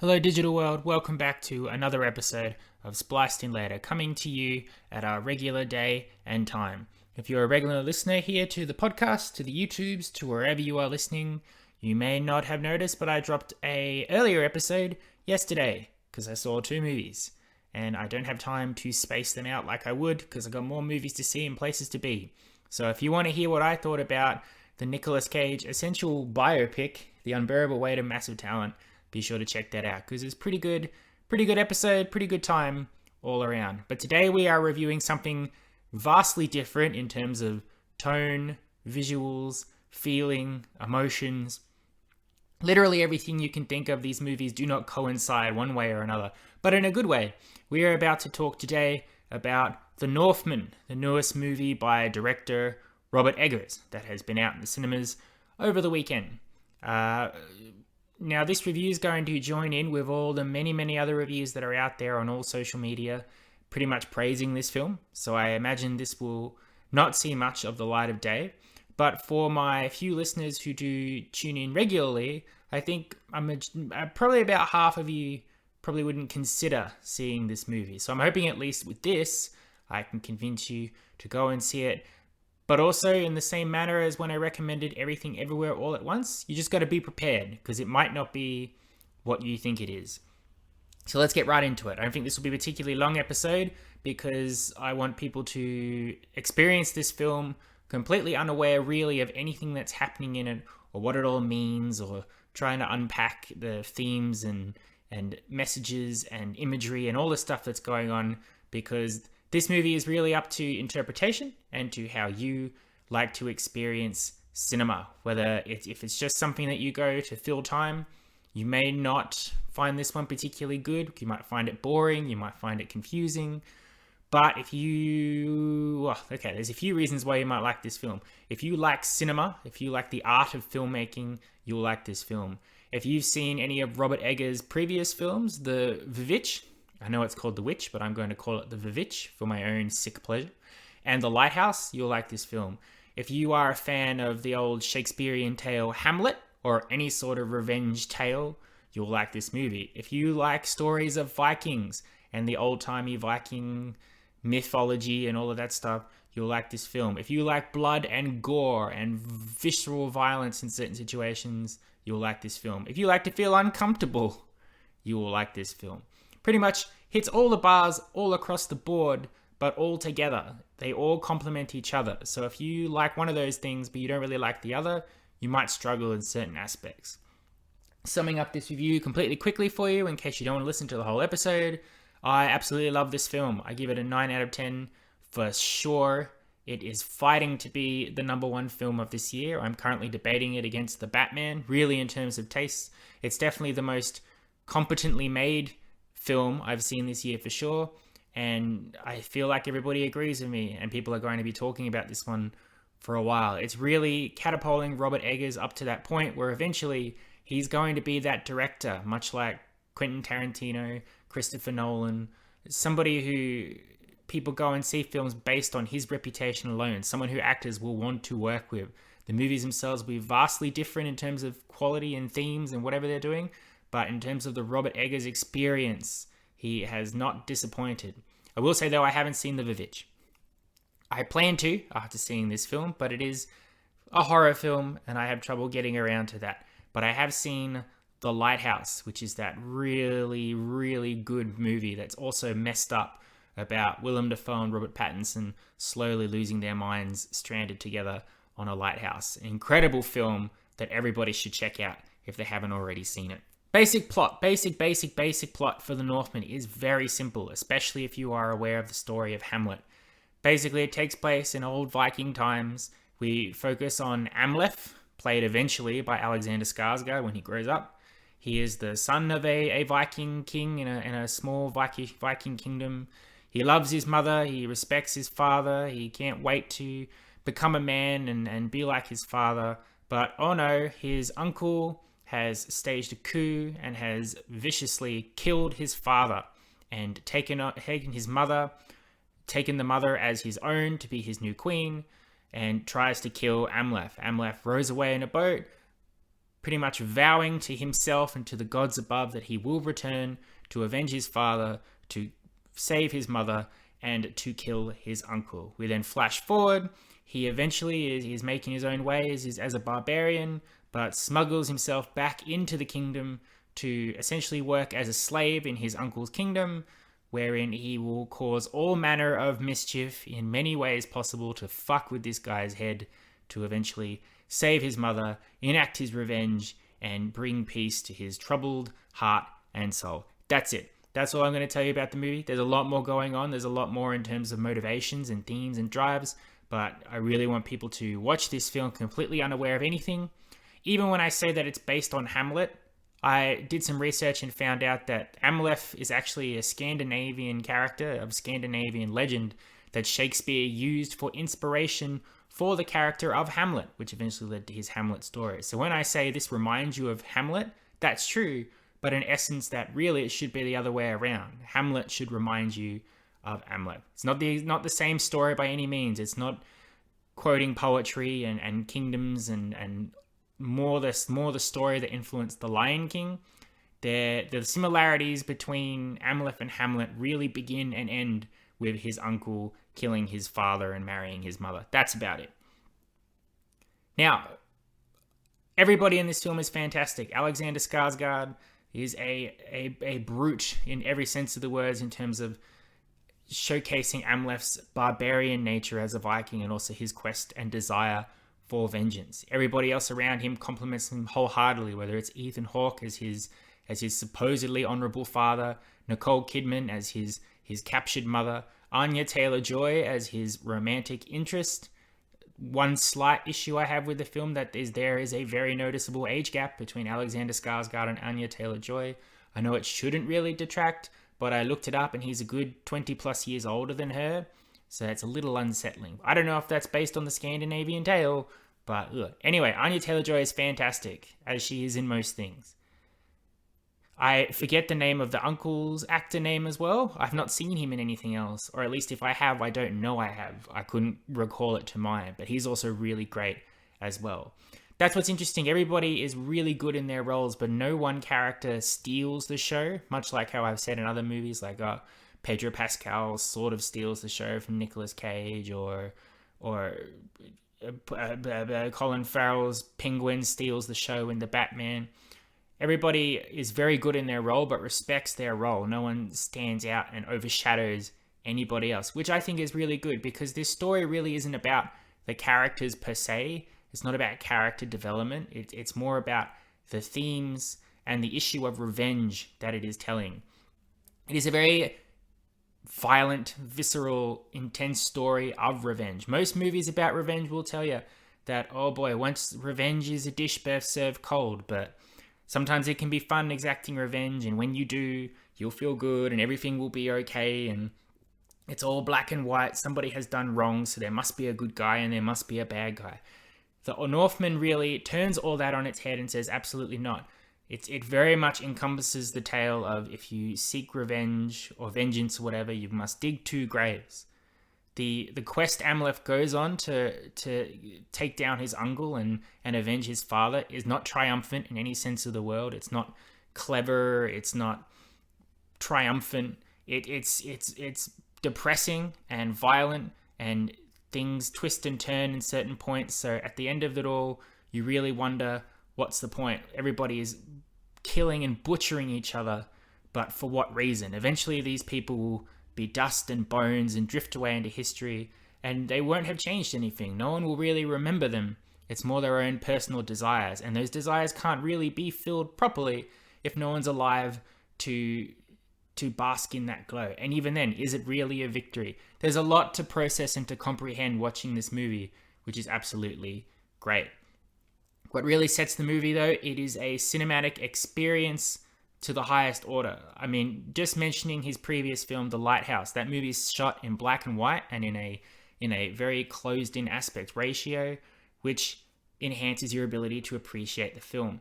Hello, digital world. Welcome back to another episode of Spliced In Later, coming to you at our regular day and time. If you're a regular listener here to the podcast, to the YouTubes, to wherever you are listening, you may not have noticed, but I dropped a earlier episode yesterday because I saw two movies, and I don't have time to space them out like I would because I got more movies to see and places to be. So if you want to hear what I thought about the Nicolas Cage essential biopic, The Unbearable Weight of Massive Talent, be sure to check that out because it's pretty good episode, pretty good time all around. But today we are reviewing something vastly different in terms of tone, visuals, feeling, emotions. Literally everything you can think of, these movies do not coincide one way or another, but in a good way. We are about to talk today about The Northman, the newest movie by director Robert Eggers that has been out in the cinemas over the weekend. Now, this review is going to join in with all the many other reviews that are out there on all social media, pretty much praising this film. So I imagine this will not see much of the light of day. But for my few listeners who do tune in regularly, I think probably about half of you probably wouldn't consider seeing this movie. So I'm hoping at least with this, I can convince you to go and see it. But also, in the same manner as when I recommended Everything Everywhere All at Once, you just got to be prepared, because it might not be what you think it is. So let's get right into it. I don't think this will be a particularly long episode, because I want people to experience this film completely unaware, really, of anything that's happening in it, or what it all means, or trying to unpack the themes and messages and imagery and all the stuff that's going on, because this movie is really up to interpretation and to how you like to experience cinema. Whether if it's just something that you go to fill time, you may not find this one particularly good. You might find it boring. You might find it confusing. But there's a few reasons why you might like this film. If you like cinema, if you like the art of filmmaking, you'll like this film. If you've seen any of Robert Eggers' previous films, The Vivitch, I know it's called The Witch, but I'm going to call it The Vivitch for my own sick pleasure, and The Lighthouse, you'll like this film. If you are a fan of the old Shakespearean tale Hamlet, or any sort of revenge tale, you'll like this movie. If you like stories of Vikings and the old-timey Viking mythology and all of that stuff, you'll like this film. If you like blood and gore and visceral violence in certain situations, you'll like this film. If you like to feel uncomfortable, you will like this film. Pretty much hits all the bars all across the board, but all together. They all complement each other. So if you like one of those things, but you don't really like the other, you might struggle in certain aspects. Summing up this review completely quickly for you, in case you don't want to listen to the whole episode, I absolutely love this film. I give it a 9 out of 10 for sure. It is fighting to be the number one film of this year. I'm currently debating it against The Batman. Really, in terms of taste, it's definitely the most competently made film I've seen this year for sure, and I feel like everybody agrees with me, and people are going to be talking about this one for a while. It's really catapulting Robert Eggers up to that point where eventually he's going to be that director, much like Quentin Tarantino, Christopher Nolan, somebody who people go and see films based on his reputation alone, someone who actors will want to work with. The movies themselves will be vastly different in terms of quality and themes and whatever they're doing, but in terms of the Robert Eggers experience, he has not disappointed. I will say, though, I haven't seen The Vivitch. I plan to after seeing this film, but it is a horror film, and I have trouble getting around to that. But I have seen The Lighthouse, which is that really good movie that's also messed up about Willem Dafoe and Robert Pattinson slowly losing their minds stranded together on a lighthouse. An incredible film that everybody should check out if they haven't already seen it. Basic plot for The Northman is very simple, especially if you are aware of the story of Hamlet. Basically, it takes place in old Viking times. We focus on Amleth, played eventually by Alexander Skarsgård when he grows up. He is the son of a Viking king in a small Viking kingdom. He loves his mother, he respects his father, he can't wait to become a man and be like his father. But oh no, his uncle has staged a coup and has viciously killed his father and taken the mother as his own to be his new queen, and tries to kill Amleth. Amleth rows away in a boat, pretty much vowing to himself and to the gods above that he will return to avenge his father, to save his mother, and to kill his uncle. We then flash forward. He eventually is making his own way as a barbarian, but smuggles himself back into the kingdom to essentially work as a slave in his uncle's kingdom, wherein he will cause all manner of mischief in many ways possible to fuck with this guy's head, to eventually save his mother, enact his revenge, and bring peace to his troubled heart and soul. That's it. That's all I'm going to tell you about the movie. There's a lot more going on. There's a lot more in terms of motivations and themes and drives, but I really want people to watch this film completely unaware of anything. Even when I say that it's based on Hamlet, I did some research and found out that Amleth is actually a Scandinavian character of Scandinavian legend that Shakespeare used for inspiration for the character of Hamlet, which eventually led to his Hamlet story. So when I say this reminds you of Hamlet, that's true, but in essence that really it should be the other way around. Hamlet should remind you of Amleth. It's not the same story by any means. It's not quoting poetry and kingdoms and more the story that influenced The Lion King. The similarities between Amleth and Hamlet really begin and end with his uncle killing his father and marrying his mother. That's about it. Now, everybody in this film is fantastic. Alexander Skarsgård is a brute in every sense of the words in terms of showcasing Amleth's barbarian nature as a Viking and also his quest and desire for vengeance. Everybody else around him compliments him wholeheartedly, whether it's Ethan Hawke as his supposedly honorable father, Nicole Kidman as his captured mother, Anya Taylor-Joy as his romantic interest. One slight issue I have with the film there is a very noticeable age gap between Alexander Skarsgård and Anya Taylor-Joy. I know it shouldn't really detract, but I looked it up and he's a good 20 plus years older than her, so it's a little unsettling. I don't know if that's based on the Scandinavian tale, but ugh. Anyway, Anya Taylor-Joy is fantastic, as she is in most things. I forget the name of the uncle's actor name as well. I've not seen him in anything else, or at least if I have, I don't know I have. I couldn't recall it to mind, but he's also really great as well. That's what's interesting. Everybody is really good in their roles, but no one character steals the show, much like how I've said in other movies, like Pedro Pascal sort of steals the show from Nicolas Cage, or Colin Farrell's Penguin steals the show in The Batman. Everybody is very good in their role, but respects their role. No one stands out and overshadows anybody else, which I think is really good because this story really isn't about the characters per se. It's not about character development. It's more about the themes and the issue of revenge that it is telling. It is a very violent, visceral, intense story of revenge. Most movies about revenge will tell you that, oh boy, once revenge is a dish best served cold, but sometimes it can be fun exacting revenge, and when you do, you'll feel good and everything will be okay, and it's all black and white. Somebody has done wrong, so there must be a good guy and there must be a bad guy. The Northman really turns all that on its head and says absolutely not. It very much encompasses the tale of if you seek revenge or vengeance or whatever, you must dig 2 graves. The quest Amleth goes on to take down his uncle and avenge his father is not triumphant in any sense of the word. It's not clever. It's not triumphant. It's depressing and violent, and things twist and turn in certain points. So at the end of it all, you really wonder, what's the point? Everybody is killing and butchering each other, but for what reason? Eventually these people will be dust and bones and drift away into history, and they won't have changed anything. No one will really remember them. It's more their own personal desires, and those desires can't really be filled properly if no one's alive to bask in that glow. And even then, is it really a victory? There's a lot to process and to comprehend watching this movie, which is absolutely great. What really sets the movie, though, it is a cinematic experience to the highest order. I mean, just mentioning his previous film, The Lighthouse, that movie is shot in black and white and in a very closed-in aspect ratio, which enhances your ability to appreciate the film.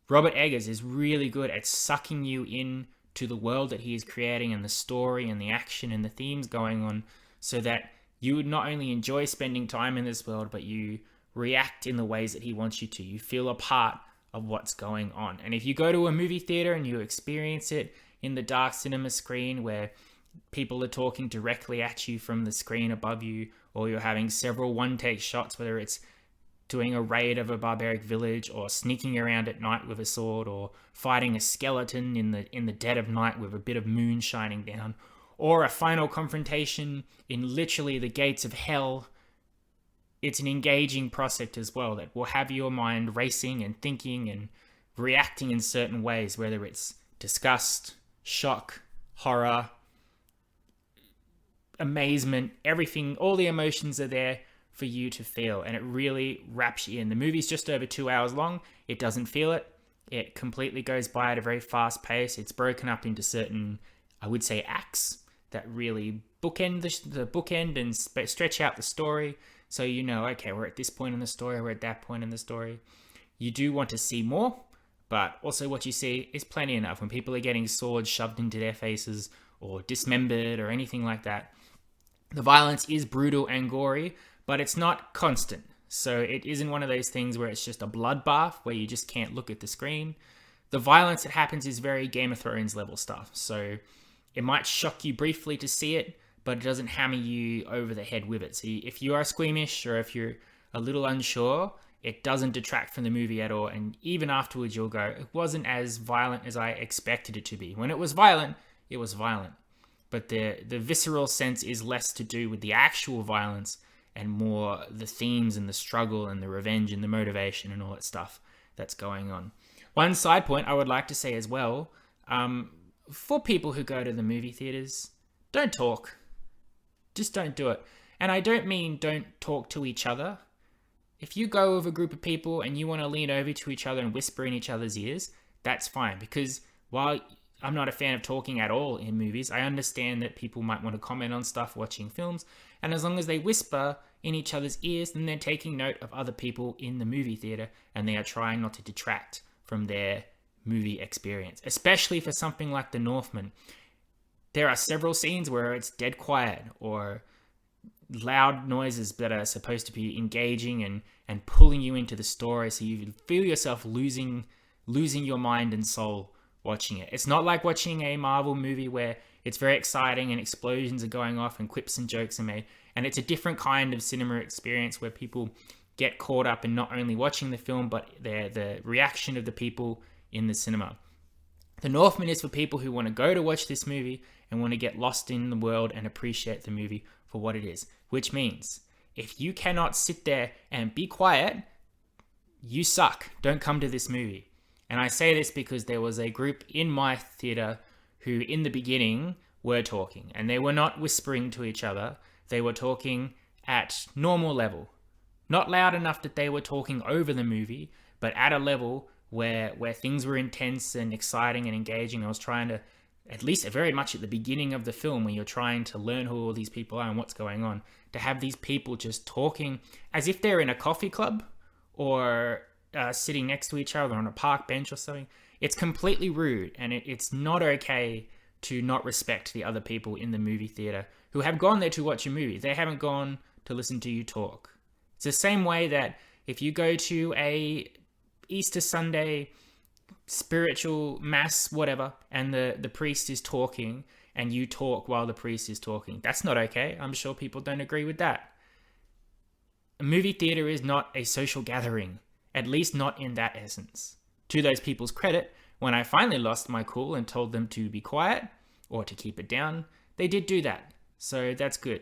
Robert Eggers is really good at sucking you in to the world that he is creating and the story and the action and the themes going on, so that you would not only enjoy spending time in this world, but you react in the ways that he wants you to. You feel a part of what's going on. And if you go to a movie theater and you experience it in the dark cinema screen where people are talking directly at you from the screen above you, or you're having several one-take shots, whether it's doing a raid of a barbaric village, or sneaking around at night with a sword, or fighting a skeleton in the dead of night with a bit of moon shining down, or a final confrontation in literally the gates of hell, it's an engaging prospect as well that will have your mind racing and thinking and reacting in certain ways, whether it's disgust, shock, horror, amazement, everything, all the emotions are there for you to feel, and it really wraps you in. The movie's just over 2 hours long. It doesn't feel it. It completely goes by at a very fast pace. It's broken up into certain, I would say, acts that really bookend the bookend and stretch out the story. So you know, okay, we're at this point in the story, we're at that point in the story. You do want to see more, but also what you see is plenty enough. When people are getting swords shoved into their faces or dismembered or anything like that, the violence is brutal and gory, but it's not constant. So it isn't one of those things where it's just a bloodbath where you just can't look at the screen. The violence that happens is very Game of Thrones level stuff. So it might shock you briefly to see it, but it doesn't hammer you over the head with it. So if you are squeamish or if you're a little unsure, it doesn't detract from the movie at all. And even afterwards, you'll go, it wasn't as violent as I expected it to be. When it was violent, it was violent. But the visceral sense is less to do with the actual violence and more the themes and the struggle and the revenge and the motivation and all that stuff that's going on. One side point I would like to say as well, for people who go to the movie theaters, don't talk. Just don't do it. And I don't mean don't talk to each other. If you go with a group of people and you want to lean over to each other and whisper in each other's ears, that's fine. Because while I'm not a fan of talking at all in movies, I understand that people might want to comment on stuff watching films. And as long as they whisper in each other's ears, then they're taking note of other people in the movie theater and they are trying not to detract from their movie experience. Especially for something like The Northman. There are several scenes where it's dead quiet or loud noises that are supposed to be engaging and pulling you into the story, so you feel yourself losing your mind and soul watching it. It's not like watching a Marvel movie where it's very exciting and explosions are going off and quips and jokes are made. And it's a different kind of cinema experience where people get caught up in not only watching the film, but the reaction of the people in the cinema. The Northman is for people who want to go to watch this movie and want to get lost in the world and appreciate the movie for what it is. Which means, if you cannot sit there and be quiet, you suck. Don't come to this movie. And I say this because there was a group in my theater who in the beginning were talking. And they were not whispering to each other. They were talking at normal level. Not loud enough that they were talking over the movie, but at a level where things were intense and exciting and engaging. I was trying to, at least very much at the beginning of the film, when you're trying to learn who all these people are and what's going on, to have these people just talking as if they're in a coffee club or sitting next to each other on a park bench or something. It's completely rude, and it's not okay to not respect the other people in the movie theater who have gone there to watch a movie. They haven't gone to listen to you talk. It's the same way that if you go to a Easter Sunday spiritual mass, whatever, and the priest is talking and you talk while the priest is talking, that's not okay. I'm sure people don't agree with that. A movie theater is not a social gathering, at least not in that essence. To those people's credit, when I finally lost my cool and told them to be quiet or to keep it down, they did do that. So that's good.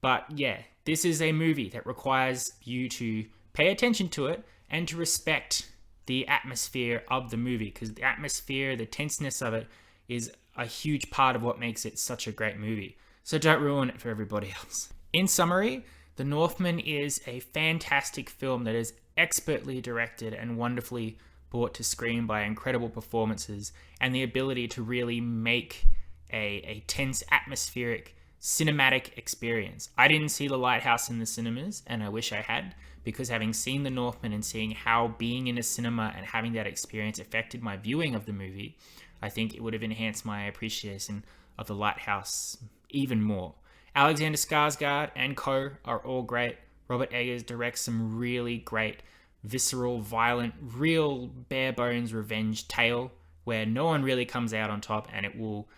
But yeah, this is a movie that requires you to pay attention to it and to respect the atmosphere of the movie, because the atmosphere, the tenseness of it is a huge part of what makes it such a great movie. So don't ruin it for everybody else. In summary, The Northman is a fantastic film that is expertly directed and wonderfully brought to screen by incredible performances and the ability to really make a tense, atmospheric, cinematic experience. I didn't see The Lighthouse in the cinemas, and I wish I had, because having seen The Northman and seeing how being in a cinema and having that experience affected my viewing of the movie, I think it would have enhanced my appreciation of The Lighthouse even more. Alexander Skarsgård and co are all great. Robert Eggers directs some really great visceral, violent, real bare bones revenge tale where no one really comes out on top, and it will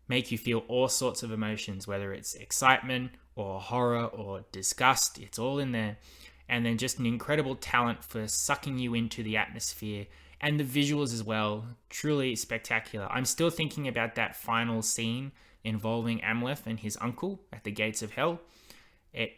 make you feel all sorts of emotions, whether it's excitement or horror or disgust. It's all in there. And then just an incredible talent for sucking you into the atmosphere, and the visuals as well. Truly spectacular. I'm still thinking about that final scene involving Amleth and his uncle at the gates of hell. It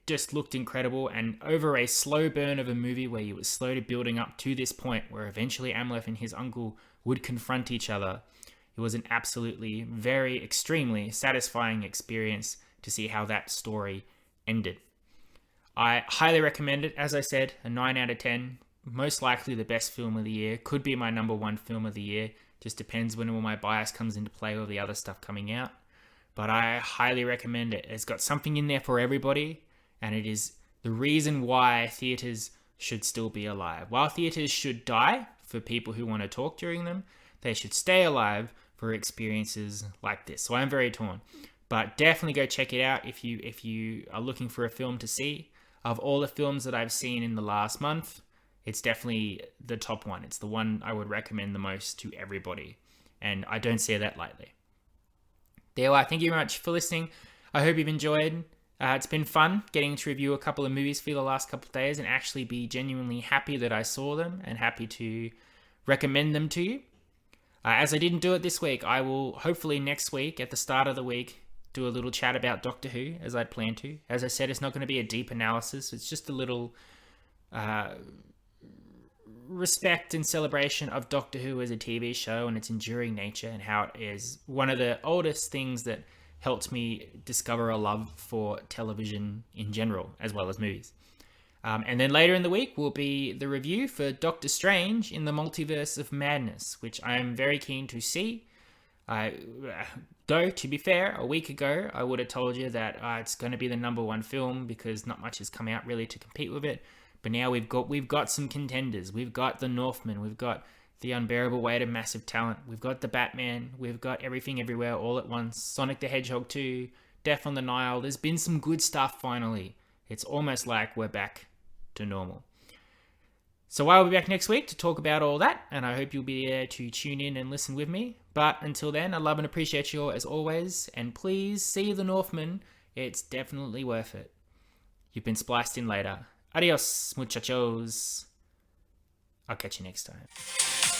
just looked incredible, and over a slow burn of a movie where you were slowly building up to this point where eventually Amleth and his uncle would confront each other. It was an absolutely very extremely satisfying experience to see how that story ended. I highly recommend it. As I said, a 9 out of 10. Most likely the best film of the year. Could be my number one film of the year. Just depends when all my bias comes into play with the other stuff coming out. But I highly recommend it. It's got something in there for everybody, and it is the reason why theaters should still be alive. While theaters should die for people who want to talk during them, they should stay alive for experiences like this. So I'm very torn. But definitely go check it out if you are looking for a film to see. Of all the films that I've seen in the last month, it's definitely the top one. It's the one I would recommend the most to everybody. And I don't say that lightly. There you are. Thank you very much for listening. I hope you've enjoyed. It's been fun getting to review a couple of movies for the last couple of days and actually be genuinely happy that I saw them and happy to recommend them to you. As I didn't do it this week, I will hopefully next week, at the start of the week, do a little chat about Doctor Who, as I'd planned to. As I said, it's not going to be a deep analysis. It's just a little respect and celebration of Doctor Who as a TV show and its enduring nature, and how it is one of the oldest things that helped me discover a love for television in general, as well as movies. And then later in the week will be the review for Doctor Strange in the Multiverse of Madness, which I am very keen to see. Though, to be fair, a week ago, I would have told you that it's going to be the number one film because not much has come out really to compete with it. But now we've got some contenders. We've got the Northman. We've got the unbearable weight of massive talent. We've got the Batman. We've got Everything Everywhere All at Once. Sonic the Hedgehog 2. Death on the Nile. There's been some good stuff finally. It's almost like we're back to normal. So I'll be back next week to talk about all that, and I hope you'll be there to tune in and listen with me. But until then, I love and appreciate you all as always, and please see The Northman. It's definitely worth it. You've been spliced in later. Adios, muchachos. I'll catch you next time.